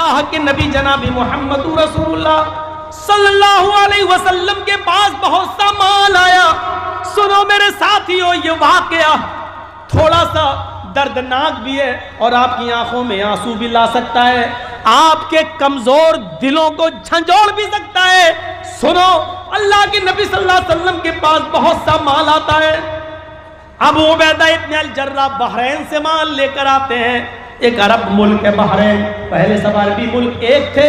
اللہ کے نبی جناب محمد رسول اللہ صلی اللہ علیہ وسلم کے پاس بہت سا مال آیا. سنو میرے ساتھیوں، یہ واقعہ تھوڑا سا دردناک بھی ہے اور آپ کی آنکھوں میں آنسو بھی لا سکتا ہے، آپ کے کمزور دلوں کو جھنجھوڑ بھی سکتا ہے. سنو، اللہ کے نبی صلی اللہ علیہ وسلم کے پاس بہت سا مال آتا ہے. ابو عبیدہ ابن الجراح بحرین سے مال لے کر آتے ہیں. ایک عرب ملک ہے بحرین، پہلے سب عربی ملک ایک تھے.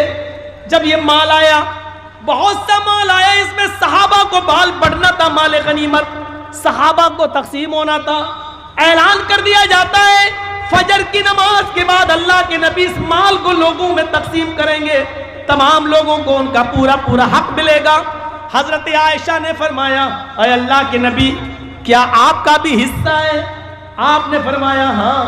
جب یہ مال آیا، بہت سا مال آیا، اس میں صحابہ کو بال بڑھنا تھا، مال غنیمت صحابہ کو تقسیم ہونا تھا. اعلان کر دیا جاتا ہے فجر کی نماز کے بعد اللہ کے نبی اس مال کو لوگوں میں تقسیم کریں گے، تمام لوگوں کو ان کا پورا پورا حق ملے گا. حضرت عائشہ نے فرمایا اے اللہ کے نبی، کیا آپ کا بھی حصہ ہے؟ آپ نے فرمایا ہاں،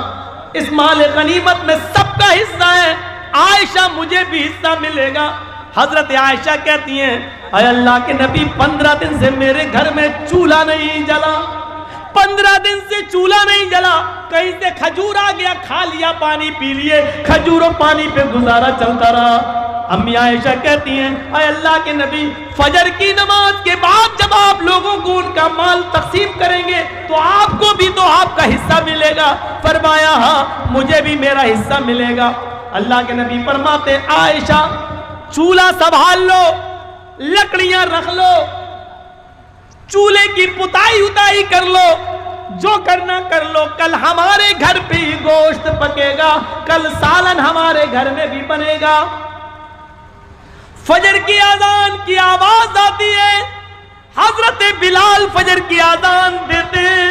اس مال غنیمت میں سب کا حصہ ہے. عائشہ مجھے بھی حصہ ملے گا. حضرت عائشہ کہتی ہیں اے اللہ کے نبی، 15 دن سے میرے گھر میں چولہا نہیں جلا، 15 دن سے چولہا نہیں جلا. کہیں سے کھجور آ گیا، کھا لیا، پانی پی لیے، کھجور و پانی پہ گزارا چلتا رہا. امی عائشہ کہتی ہیں اے اللہ کے نبی، فجر کی نماز کے بعد جب آپ لوگوں کو ان کا مال تقسیم کریں گے تو آپ کو بھی تو آپ کا حصہ ملے گا. فرمایا ہاں، مجھے بھی میرا حصہ ملے گا. اللہ کے نبی فرماتے عائشہ، چولہا سنبھال لو، لکڑیاں رکھ لو، چولہے کی پتائی اتائی کر لو، جو کرنا کر لو. کل ہمارے گھر پہ ہی گوشت پکے گا، کل سالن ہمارے گھر میں بھی بنے گا. فجر کی اذان کی آواز آتی ہے، حضرت بلال فجر کی اذان دیتے ہیں.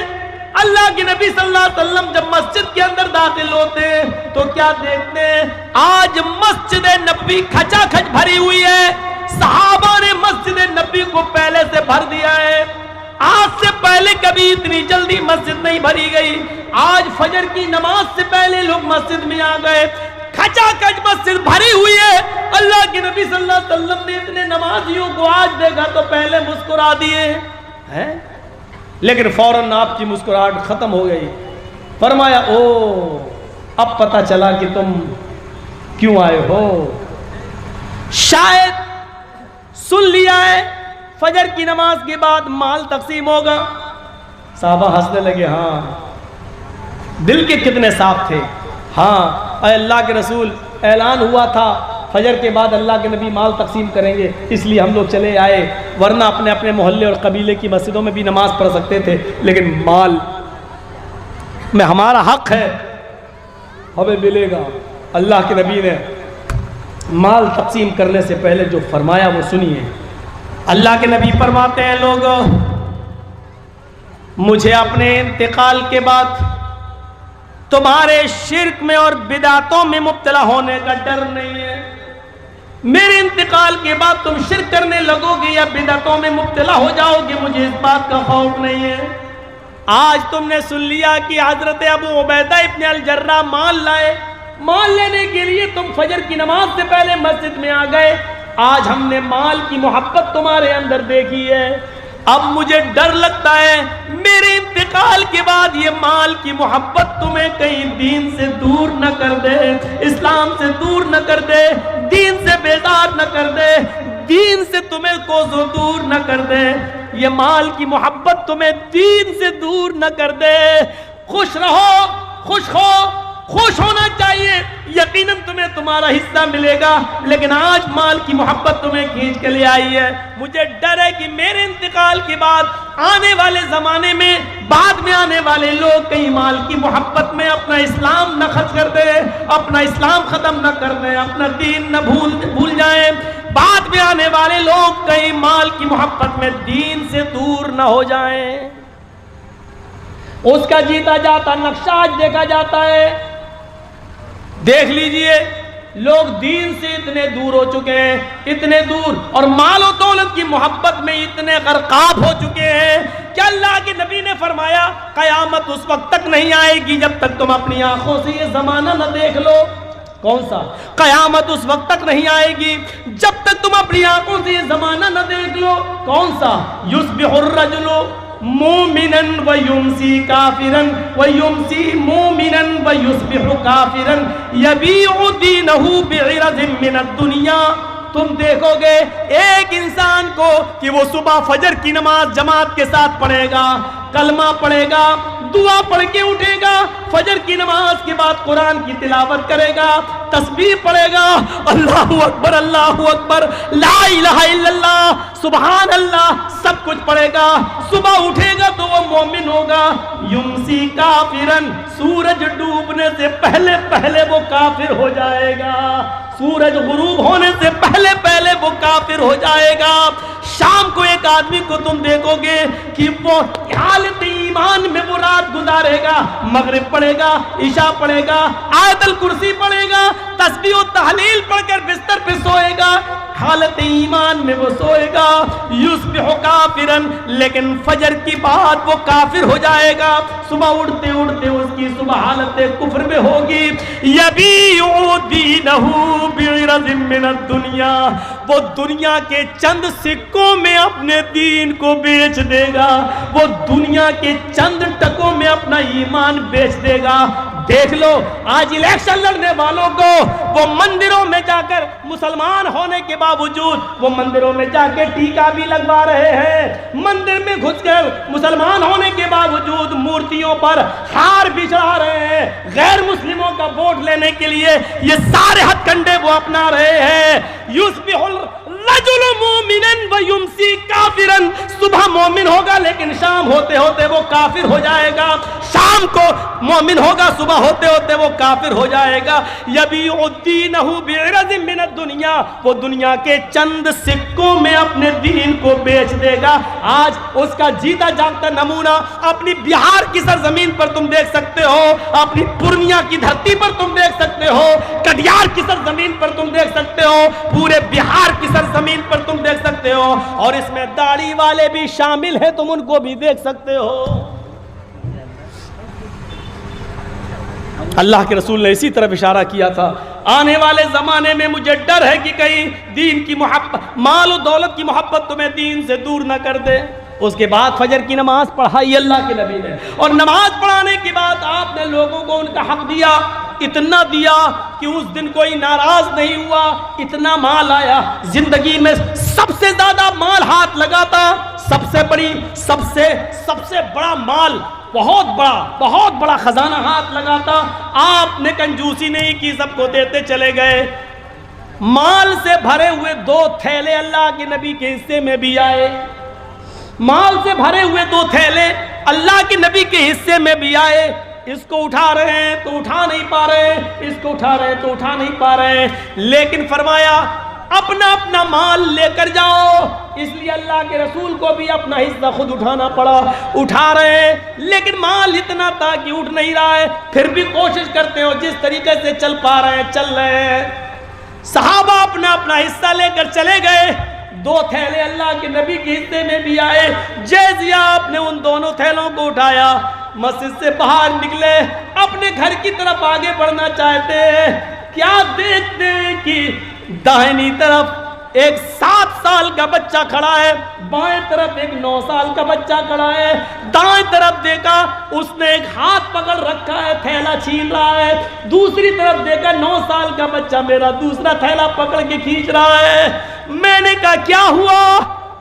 اللہ کے نبی صلی اللہ علیہ وسلم جب مسجد کے اندر داخل ہوتے ہیں تو کیا دیکھتے ہیں؟ آج مسجد نبی کھچا کھچ بھری ہوئی ہے. صحابہ نے مسجد نبی کو پہلے سے بھر دیا ہے. آج سے پہلے کبھی اتنی جلدی مسجد نہیں بھری گئی. آج فجر کی نماز سے پہلے لوگ مسجد میں آ گئے، کھچا کھچ مسجد بھری ہوئی ہے. اللہ کے نبی صلی اللہ علیہ وسلم نے اتنے نمازیوں کو آج دیکھا تو پہلے مسکرا دیے ہیں، لیکن فوراً آپ کی مسکراہٹ ختم ہو گئی. فرمایا او، اب پتہ چلا کہ تم کیوں آئے ہو. شاید سن لیا ہے فجر کی نماز کے بعد مال تقسیم ہوگا. صحابہ ہنسنے لگے. ہاں، دل کے کتنے صاف تھے. ہاں اے اللہ کے رسول، اعلان ہوا تھا فجر کے بعد اللہ کے نبی مال تقسیم کریں گے، اس لیے ہم لوگ چلے آئے، ورنہ اپنے اپنے محلے اور قبیلے کی مسجدوں میں بھی نماز پڑھ سکتے تھے، لیکن مال میں ہمارا حق ہے، ہمیں ملے گا. اللہ کے نبی نے مال تقسیم کرنے سے پہلے جو فرمایا وہ سنیے. اللہ کے نبی فرماتے ہیں لوگوں، مجھے اپنے انتقال کے بعد تمہارے شرک میں اور بدعتوں میں مبتلا ہونے کا ڈر نہیں ہے. میرے انتقال کے بعد تم شرک کرنے لگو گے یا بدعتوں میں مبتلا ہو جاؤ گے، مجھے اس بات کا خوف نہیں ہے. آج تم نے سن لیا کہ حضرت ابو عبیدہ ابن الجراح مال لائے، مال لینے کے لیے تم فجر کی نماز سے پہلے مسجد میں آ گئے. آج ہم نے مال کی محبت تمہارے اندر دیکھی ہے. اب مجھے ڈر لگتا ہے میرے انتقال کے بعد یہ مال کی محبت تمہیں کہیں دین سے دور نہ کر دے، اسلام سے دور نہ کر دے، دین سے بیزار نہ کر دے، دین سے تمہیں کوسوں دور نہ کر دے. یہ مال کی محبت تمہیں دین سے دور نہ کر دے. خوش رہو، خوش ہونا چاہیے، یقیناً تمہیں تمہارا حصہ ملے گا، لیکن آج مال کی محبت تمہیں کھینچ کے لے آئی ہے. مجھے ڈر ہے کہ میرے انتقال کے بعد آنے والے زمانے میں، بعد میں آنے والے لوگ کہیں مال کی محبت میں اپنا اسلام نہ خرچ کر دیں، اپنا اسلام ختم نہ کر دیں، اپنا دین نہ بھول جائیں. بعد میں آنے والے لوگ کہیں مال کی محبت میں دین سے دور نہ ہو جائیں. اس کا جیتا جاتا نقشہ آج دیکھا جاتا ہے. دیکھ لیجئے، لوگ دین سے اتنے دور ہو چکے ہیں، اتنے دور، اور مال و دولت کی محبت میں اتنے غرقاب ہو چکے ہیں کہ اللہ کے نبی نے فرمایا قیامت اس وقت تک نہیں آئے گی جب تک تم اپنی آنکھوں سے یہ زمانہ نہ دیکھ لو. کون سا؟ قیامت اس وقت تک نہیں آئے گی جب تک تم اپنی آنکھوں سے یہ زمانہ نہ دیکھ لو. کون سا؟ یصبح الرجل مومنن ویمسی کافرن ویمسی مومنن ویصبح کافرن یبیع دینہ بعرض من الدنیا. تم دیکھو گے ایک انسان کو کہ وہ صبح فجر کی نماز جماعت کے ساتھ پڑھے گا، کلمہ پڑھے گا، دعا پڑھ کے اٹھے گا، فجر کی نماز کے بعد قرآن کی تلاوت کرے گا، تسبیح پڑھے گا، اللہ اکبر لا الہ الا اللہ سبحان اللہ سب کچھ پڑھے گا. صبح اٹھے گا تو وہ مومن ہوگا. یمسی کافرن، سورج ڈوبنے سے پہلے پہلے وہ کافر ہو جائے گا، سورج غروب ہونے سے پہلے پہلے وہ کافر ہو جائے گا. شام کو ایک آدمی کو تم دیکھو گے کہ وہ حالت ایمان میں وہ رات گزارے گا، مغرب پڑھے گا، عشاء پڑھے گا، آیت الکرسی پڑھے گا، تسبیح و تحلیل پڑھ کر بستر پہ سوئے گا، حالت ایمان میں وہ سوئے گا. یصبح کافرن، لیکن فجر کی بعد وہ کافر ہو جائے گا. صبح اٹھتے اٹھتے اس کی صبح حالت کفر میں ہوگی. یبیع دینہ بعرض من الدنیا، وہ دنیا کے چند سکوں میں اپنے دین کو بیچ دے گا، وہ دنیا کے چند ٹکوں میں اپنا ایمان بیچ دے گا. دیکھ لو آج الیکشن لڑنے والوں کو وہ مندروں میں جا کر مسلمان ہونے کے باوجود وہ مندروں میں جا کے ٹیکا بھی لگوا رہے ہیں، مندر میں گھس کر مسلمان ہونے کے باوجود مورتیوں پر ہار بھی چڑھا رہے ہیں. غیر مسلموں کا ووٹ لینے کے لیے یہ سارے ہتھ کنڈے وہ اپنا رہے ہیں. یصبح الرجل مومنا ویمسی کافرا، صبح مومن ہوگا لیکن شام ہوتے ہوتے وہ کافر ہو جائے گا، شام کو مومن ہوگا صبح ہوتے ہوتے وہ کافر ہو جائے گا. یبیع دینہ بعرض من الدنیا، وہ دنیا کے چند سکوں میں اپنے دین کو بیچ دے گا. آج اس کا جیتا جاگتا نمونہ اپنی بہار کی سرزمین پر تم دیکھ سکتے ہو، اپنی پورنیہ کی دھرتی پر تم دیکھ سکتے ہو، کٹیہار کی سرزمین پر تم دیکھ سکتے ہو، پورے بہار کی سرزمین پر تم دیکھ سکتے ہو، اور اس میں داڑھی والے بھی شامل ہیں، تم ان کو بھی دیکھ سکتے ہو. اللہ کے رسول نے اسی طرف اشارہ کیا تھا، آنے والے زمانے میں مجھے ڈر ہے کہ کہیں دین کی محبت، مال و دولت کی محبت تمہیں دین سے دور نہ کر دے. اس کے بعد فجر کی نماز پڑھائی اللہ کے نبی نے، اور نماز پڑھانے کے بعد آپ نے لوگوں کو ان کا حق دیا، اتنا دیا کہ اس دن کوئی ناراض نہیں ہوا. اتنا مال آیا، زندگی میں سب سے زیادہ مال ہاتھ لگاتا، سب سے بڑا مال، بہت بڑا خزانہ ہاتھ لگاتا. آپ نے کنجوسی نہیں کی، سب کو دیتے چلے گئے. مال سے بھرے ہوئے 2 تھیلے اللہ کے نبی کے حصے میں بھی آئے، مال سے بھرے ہوئے 2 تھیلے اللہ کے نبی کے حصے میں بھی آئے. اس کو اٹھا رہے ہیں تو اٹھا نہیں پا رہے، اس کو اٹھا رہے ہیں تو اٹھا نہیں پا رہے، لیکن فرمایا اپنا اپنا مال لے کر جاؤ. اس لیے اللہ کے رسول کو بھی اپنا حصہ خود اٹھانا پڑا. اٹھا رہے ہیں لیکن مال اتنا تھا کہ اٹھ نہیں رہا ہے، پھر بھی کوشش کرتے ہو جس طریقے سے چل پا رہے ہیں چل رہے ہیں. صحابہ اپنا اپنا حصہ لے کر چلے گئے. 2 تھیلے اللہ کے نبی کے حصے میں بھی آئے. جیسے آپ نے ان دونوں تھیلوں کو اٹھایا، مسجد سے باہر نکلے، اپنے گھر کی طرف آگے بڑھنا چاہتے ہیں، کیا دیکھتے ہیں کہ دائنی طرف ایک 7 سال کا بچہ کھڑا ہے، بائیں طرف ایک 9 سال کا بچہ کھڑا ہے. دائیں طرف دیکھا، اس نے ایک ہاتھ پکڑ رکھا ہے، تھیلا چھین رہا ہے. دوسری طرف دیکھا، 9 سال کا بچہ میرا دوسرا تھیلا پکڑ کے کھینچ رہا ہے. میں نے کہا کیا ہوا؟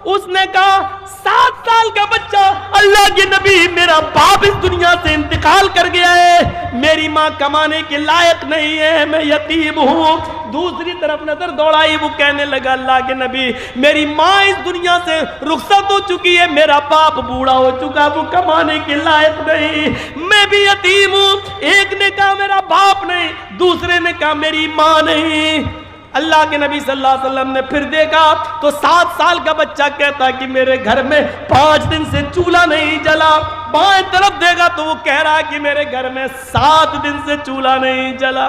اس نے کہا 7 سال کا بچہ، اللہ کے نبی میرا باپ اس دنیا سے انتقال کر گیا ہے، میری ماں کمانے کے لائق نہیں ہے، میں یتیم ہوں. دوسری طرف نظر دوڑائی، وہ کہنے لگا اللہ کے نبی میری ماں اس دنیا سے رخصت ہو چکی ہے، میرا باپ بوڑھا ہو چکا، وہ کمانے کے لائق نہیں، میں بھی یتیم ہوں. ایک نے کہا میرا باپ نہیں، دوسرے نے کہا میری ماں نہیں. اللہ کے نبی صلی اللہ علیہ وسلم نے پھر دیکھا تو 7 سال کا بچہ کہتا کہ میرے گھر میں 5 دن سے چولہا نہیں جلا. بائیں طرف دیکھا تو وہ کہہ رہا کہ میرے گھر میں 7 دن سے چولہا نہیں جلا.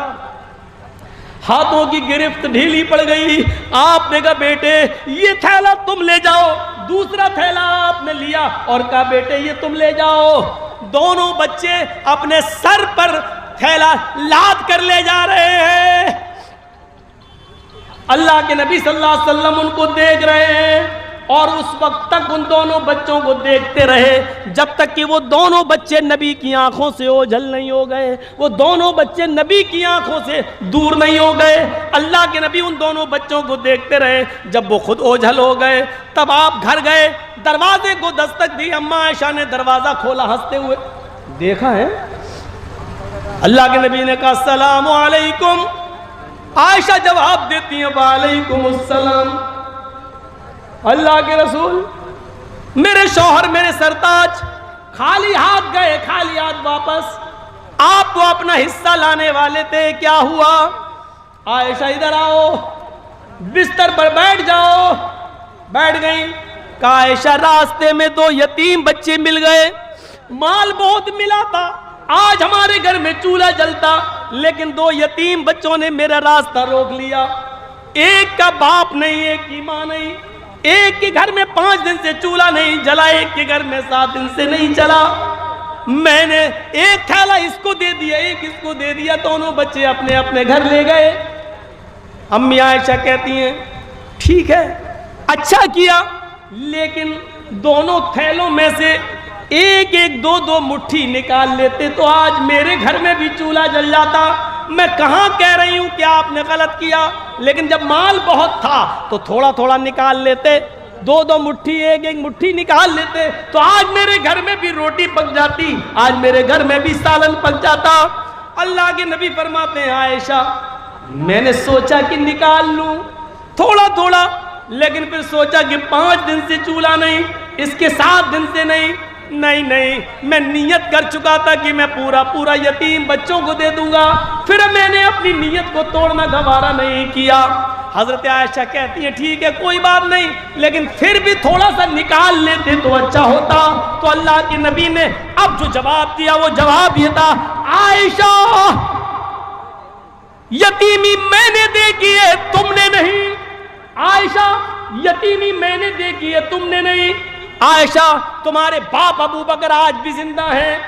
ہاتھوں کی گرفت ڈھیلی پڑ گئی. آپ نے کہا بیٹے یہ تھیلا تم لے جاؤ. دوسرا تھیلا آپ نے لیا اور کہا بیٹے یہ تم لے جاؤ. دونوں بچے اپنے سر پر تھیلا لاد کر لے جا رہے ہیں. اللہ کے نبی صلی اللہ علیہ وسلم ان کو دیکھ رہے ہیں. اور اس وقت تک ان دونوں بچوں کو دیکھتے رہے جب تک کہ وہ دونوں بچے نبی کی آنکھوں سے اوجھل نہیں ہو گئے، وہ دونوں بچے نبی کی آنکھوں سے دور نہیں ہو گئے۔ اللہ کے نبی ان دونوں بچوں کو دیکھتے رہے، جب وہ خود اوجھل ہو گئے تب آپ گھر گئے، دروازے کو دستک دی، اماں عائشہ نے دروازہ کھولا، ہنستے ہوئے دیکھا ہے، اللہ کے نبی نے کہا السلام علیکم، عائشہ جواب دیتی ہیں وعلیکم السلام۔ اللہ کے رسول، میرے شوہر، میرے سرتاج خالی ہاتھ گئے، خالی ہاتھ واپس، آپ تو اپنا حصہ لانے والے تھے، کیا ہوا؟ عائشہ ادھر آؤ، بستر پر بیٹھ جاؤ۔ بیٹھ گئی۔ کہا عائشہ راستے میں 2 یتیم بچے مل گئے، مال بہت ملا تھا، آج ہمارے گھر میں چولہا جلتا، لیکن 2 یتیم بچوں نے میرا راستہ روک لیا، ایک کا باپ نہیں، ایک کی ماں نہیں، ایک کے گھر میں 5 دن سے چولہا نہیں جلا، ایک کے گھر میں 7 دن سے نہیں چلا، میں نے ایک تھیلا اس کو دے دیا، ایک اس کو دے دیا، دونوں بچے اپنے اپنے گھر لے گئے۔ امی عائشہ کہتی ہیں ٹھیک ہے، اچھا کیا، لیکن دونوں تھیلوں میں سے ایک ایک 2 مٹھی نکال لیتے تو آج میرے گھر میں بھی چولہا جل جاتا۔ میں کہاں کہہ رہی ہوں کہ آپ نے غلط کیا، لیکن جب مال بہت تھا تو تھوڑا تھوڑا نکال لیتے، 2 مٹھی، ایک ایک مٹھی نکال لیتے تو آج میرے گھر میں بھی روٹی پک جاتی، آج میرے گھر میں بھی سالن پک جاتا۔ اللہ کے نبی فرماتے ہیں عائشہ میں نے سوچا کہ نکال لوں تھوڑا تھوڑا، لیکن پھر سوچا کہ 5 دن سے چولہا نہیں، اس کے 7 دن سے نہیں، میں نیت کر چکا تھا کہ میں پورا یتیم بچوں کو دے دوں گا، پھر میں نے اپنی نیت کو توڑنا گوارا نہیں کیا۔ حضرت عائشہ کہتی ہے ٹھیک ہے کوئی بات نہیں، لیکن پھر بھی تھوڑا سا نکال لیتے تو اچھا ہوتا۔ تو اللہ کے نبی نے اب جو جواب دیا وہ جواب یہ تھا عائشہ یتیمی میں نے دیکھی ہے تم نے نہیں، عائشہ یتیمی میں نے دیکھی ہے تم نے نہیں، عائشہ تمہارے باپ ابو بکر آج بھی زندہ ہیں،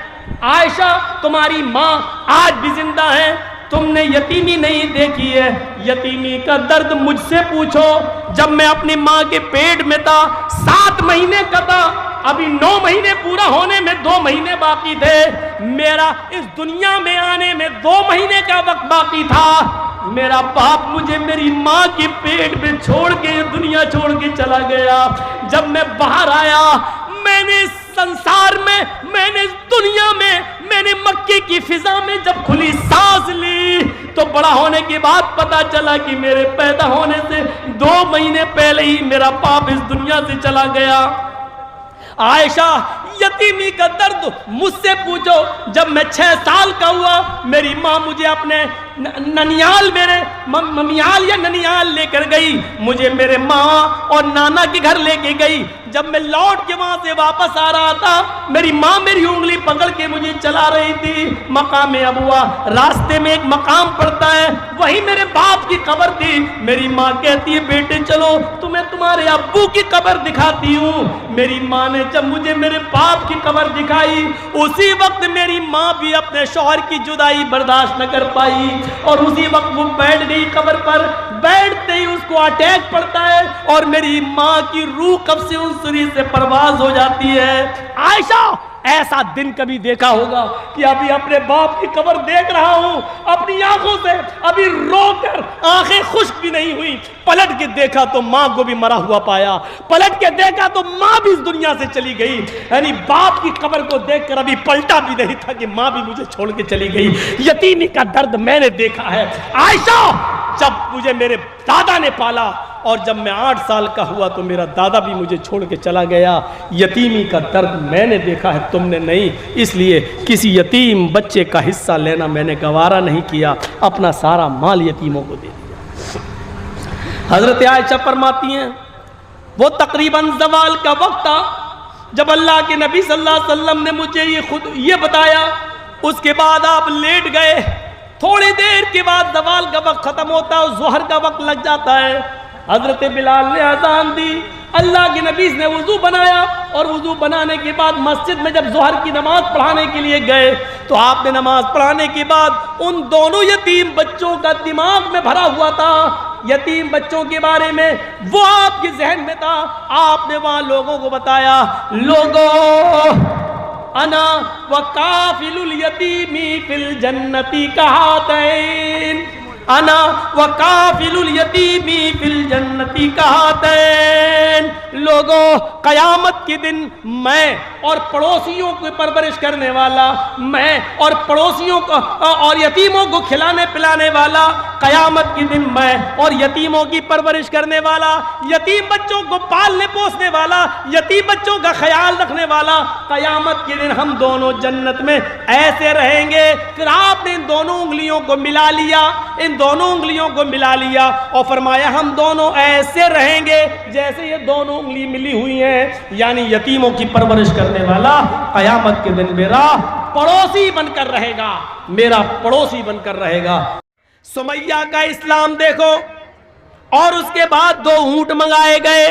عائشہ تمہاری ماں آج بھی زندہ ہیں، تم نے یتیمی نہیں دیکھی ہے۔ یتیمی کا درد مجھ سے پوچھو، جب میں اپنی ماں کے پیٹ میں تھا 7 مہینے کا تھا، ابھی 9 مہینے پورا ہونے میں 2 مہینے باقی تھے، میرا اس دنیا میں آنے میں 2 مہینے کا وقت باقی تھا، میرا باپ مجھے میری ماں کے پیٹ میں چھوڑ کے دنیا چھوڑ کے چلا گیا۔ جب میں باہر آیا میں نے اس سنسار میں، میں نے اس دنیا میں، میں نے مکے کی فضا میں جب کھلی سانس لی تو بڑا ہونے کے بعد پتا چلا کہ میرے پیدا ہونے سے 2 مہینے پہلے ہی میرا باپ اس دنیا سے چلا گیا۔ عائشہ یتیمی کا درد مجھ سے پوچھو، جب میں 6 سال کا ہوا میری ماں مجھے اپنے ننیال، میرے ممیال یا ننیال لے کر گئی، مجھے میرے ماں اور نانا کے گھر لے کے گئی۔ جب میں لوٹ کے وہاں سے واپس آ رہا تھا میری ماں میری انگلی پکڑ کے مجھے چلا رہی تھی مقام ابوا، راستے میں ایک مقام پڑتا ہے وہی میرے باپ کی قبر تھی، میری ماں کہتی ہے بیٹے چلو تمہیں تمہارے ابو کی قبر دکھاتی ہوں۔ میری ماں نے جب مجھے میرے باپ کی قبر دکھائی اسی وقت میری ماں بھی اپنے شوہر کی جدائی برداشت نہ کر پائی اور اسی وقت وہ بیٹھ گئی قبر پر، بیٹھتے ہی اس کو اٹیک پڑتا ہے اور میری ماں کی روح کب سے انسری سے پرواز ہو جاتی ہے۔ عائشہ ایسا دن کبھی دیکھا ہوگا کہ ابھی اپنے باپ کی قبر دیکھ رہا ہوں اپنی آنکھوں سے، ابھی رو کر آنکھیں خشک بھی نہیں ہوئی، پلٹ کے دیکھا تو ماں کو بھی مرا ہوا پایا، پلٹ کے دیکھا تو ماں بھی اس دنیا سے چلی گئی، یعنی باپ کی قبر کو دیکھ کر ابھی پلٹا بھی نہیں تھا کہ ماں بھی مجھے چھوڑ کے چلی گئی۔ یتیمی کا درد میں نے دیکھا ہے عائشہ، جب مجھے میرے دادا نے پالا اور جب میں 8 سال کا ہوا تو میرا دادا بھی مجھے چھوڑ کے چلا گیا، یتیمی کا درد میں نے دیکھا ہے تم نے نہیں، اس لیے کسی یتیم بچے کا حصہ لینا میں نے گوارا نہیں کیا، اپنا سارا مال یتیموں کو دے دیا۔ حضرت عائشہ فرماتی ہیں وہ تقریباً زوال کا وقت تھا جب اللہ کے نبی صلی اللہ علیہ وسلم نے مجھے یہ بتایا، اس کے بعد آپ لیٹ گئے، تھوڑی دیر کے بعد زوال کا وقت ختم ہوتا ہے اور ظہر کا وقت لگ جاتا ہے، حضرت بلال نے اذان دی، اللہ کے نبی نے وضو بنایا اور وضو بنانے کے بعد مسجد میں جب ظہر کی نماز پڑھانے کے لیے گئے تو آپ نے نماز پڑھانے کے بعد ان دونوں یتیم بچوں کا دماغ میں بھرا ہوا تھا، یتیم بچوں کے بارے میں، وہ آپ کے ذہن میں تھا، آپ نے وہاں لوگوں کو بتایا، لوگوں انا وکافل الیتیم فی الجنت کہاتین، انا وکافل الیتیم فی الجنت کہاتین، لوگوں قیامت کے دن میں اور پڑوسیوں کو پرورش کرنے والا، میں اور پڑوسیوں کو اور یتیموں کو کھلانے پلانے والا، قیامت کے دن میں اور یتیموں کی پرورش کرنے والا، یتیم بچوں کو پالنے پوسنے والا، یتیم بچوں کا خیال رکھنے والا، قیامت کے دن ہم دونوں جنت میں ایسے رہیں گے۔ پھر آپ نے ان دونوں انگلیوں کو ملا لیا، ان دونوں انگلیوں کو ملا لیا اور فرمایا ہم دونوں ایسے رہیں گے جیسے یہ دونوں انگلی ملی ہوئی ہیں، یعنی یتیموں کی پرورش کرنے والا قیامت کے دن میرا پڑوسی بن کر رہے گا، میرا پڑوسی بن کر رہے گا۔ سمیہ کا اسلام دیکھو، اور اس کے بعد 2 اونٹ منگائے گئے،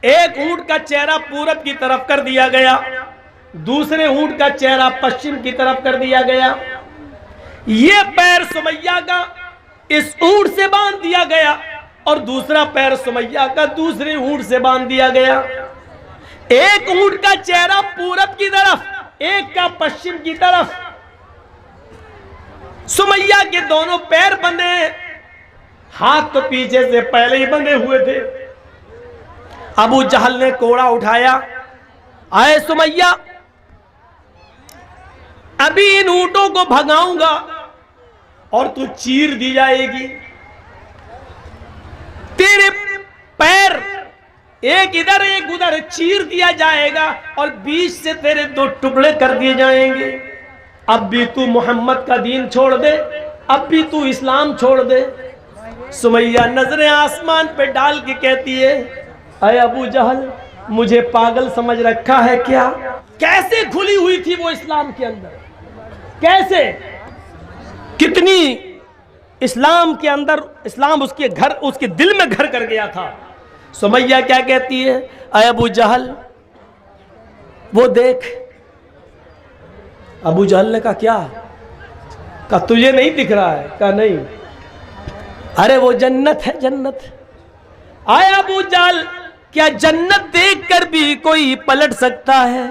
ایک اونٹ کا چہرہ پورب کی طرف کر دیا گیا، دوسرے اونٹ کا چہرہ پشچم کی طرف کر دیا گیا۔ یہ پیر سمیہ کا اس اونٹ سے باندھ دیا گیا اور دوسرا پیر سمیہ کا دوسرے اونٹ سے باندھ دیا گیا۔ ایک اونٹ کا چہرہ پورب کی طرف، ایک کا پشچم کی طرف۔ سمیہ کے دونوں پیر بندھے ہیں، ہاتھ تو پیچھے سے پہلے ہی بندھے ہوئے تھے۔ ابو جہل نے کوڑا اٹھایا، آئے سمیہ، ابھی ان اونٹوں کو بھگاؤں گا اور تو چیر دی جائے گی، تیرے پیر ایک ادھر ایک ادھر چیر دیا جائے گا اور بیچ سے تیرے 2 ٹکڑے کر دیے جائیں گے۔ اب بھی تو محمد کا دین چھوڑ دے، اب بھی تو اسلام چھوڑ دے۔ سمیہ نظریں آسمان پہ ڈال کے کہتی ہے، اے ابو جہل، مجھے پاگل سمجھ رکھا ہے کیا؟ کیسے کھلی ہوئی تھی وہ اسلام کے اندر، کیسے، کتنی اسلام کے اندر، اسلام اس کے دل میں گھر کر گیا تھا۔ سمیہ کیا کہتی ہے، اے ابو جہل وہ دیکھ۔ ابو جہل نے کہا کیا؟ کہا تجھے نہیں دکھ رہا ہے؟ کہا نہیں۔ ارے وہ جنت ہے، جنت۔ آئے ابو جہل، کیا جنت دیکھ کر بھی کوئی پلٹ سکتا ہے؟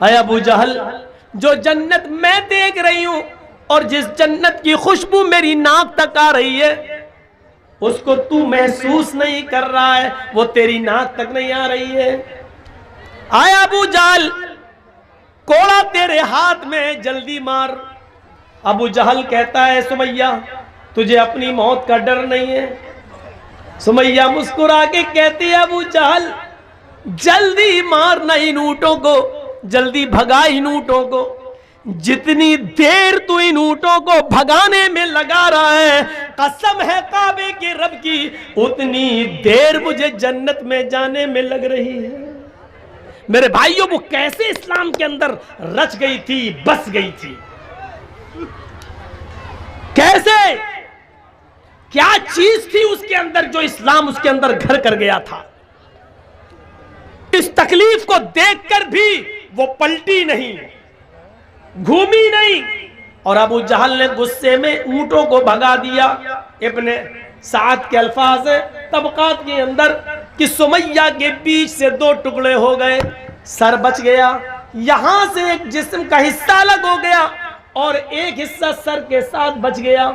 اے ابو جہل، جو جنت میں دیکھ رہی ہوں اور جس جنت کی خوشبو میری ناک تک آ رہی ہے، اس کو تو محسوس نہیں کر رہا ہے، وہ تیری ناک تک نہیں آ رہی ہے۔ آئے ابو جہل، کوڑا تیرے ہاتھ میں، جلدی مار۔ ابو جہل کہتا ہے، سمیہ تجھے اپنی موت کا ڈر نہیں ہے؟ سمیہ مسکرا کے کہتی ہے، ابو جہل جلدی مارنا ان اونٹوں کو، جلدی بھگا ان اونٹوں کو، جتنی دیر تو ان اونٹوں کو بھگانے میں لگا رہا ہے، قسم ہے کعبے کے رب کی، اتنی دیر مجھے جنت میں جانے میں لگ رہی ہے۔ میرے بھائیوں، وہ کیسے اسلام کے اندر رچ گئی تھی، بس گئی تھی، کیسے، کیا چیز تھی اس کے اندر جو اسلام اس کے اندر گھر کر گیا تھا۔ اس تکلیف کو دیکھ کر بھی وہ پلٹی نہیں، گھومی نہیں، اور ابو جہل نے غصے میں اونٹوں کو بھگا دیا۔ ابن سعد کے الفاظ طبقات کے اندر کہ سمیہ کے بیچ سے 2 ٹکڑے ہو گئے، سر بچ گیا، یہاں سے ایک جسم کا حصہ الگ ہو گیا اور ایک حصہ سر کے ساتھ بچ گیا،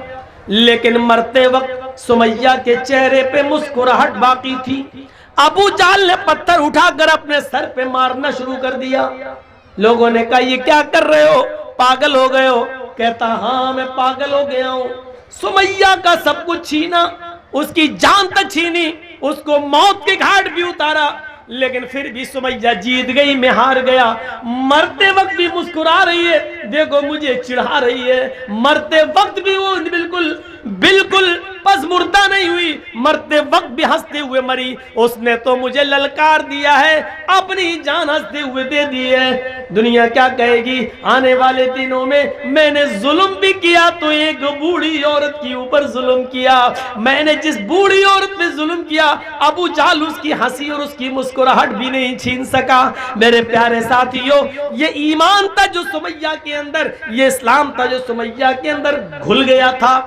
لیکن مرتے وقت سمیہ کے چہرے پہ مسکراہٹ باقی تھی۔ ابو جہل نے پتھر اٹھا کر اپنے سر پہ مارنا شروع کر دیا۔ لوگوں نے کہا یہ کیا کر رہے ہو، پاگل ہو گئے ہو؟ کہتا ہاں میں پاگل ہو گیا ہوں، سمیہ کا سب کچھ چھینا، اس کی جان تک چھینی، اس کو موت کے گھاٹ بھی اتارا، لیکن پھر بھی سمیہ جیت گئی، میں ہار گیا۔ مرتے وقت بھی مسکرا رہی ہے، دیکھو مجھے چڑھا رہی ہے، مرتے وقت بھی وہ بالکل پس مردہ نہیں ہوئی، مرتے وقت بھی ہنستے ہوئے مری۔ اس نے تو مجھے للکار دیا ہے، اپنی جان ہنستے ہوئے دے دی ہے۔ دنیا کیا کہے گی آنے والے دنوں میں نے ظلم بھی کیا تو ایک بوڑھی عورت کے اوپر ظلم کیا، میں نے جس بوڑھی عورت پہ ظلم کیا، ابو جہل اس کی ہنسی اور اس کی مسکراہٹ بھی نہیں چھین سکا۔ میرے پیارے ساتھیوں، یہ ایمان تھا جو سمیہ کے اندر، یہ اسلام تھا جو سمیہ کے اندر گھل گیا تھا۔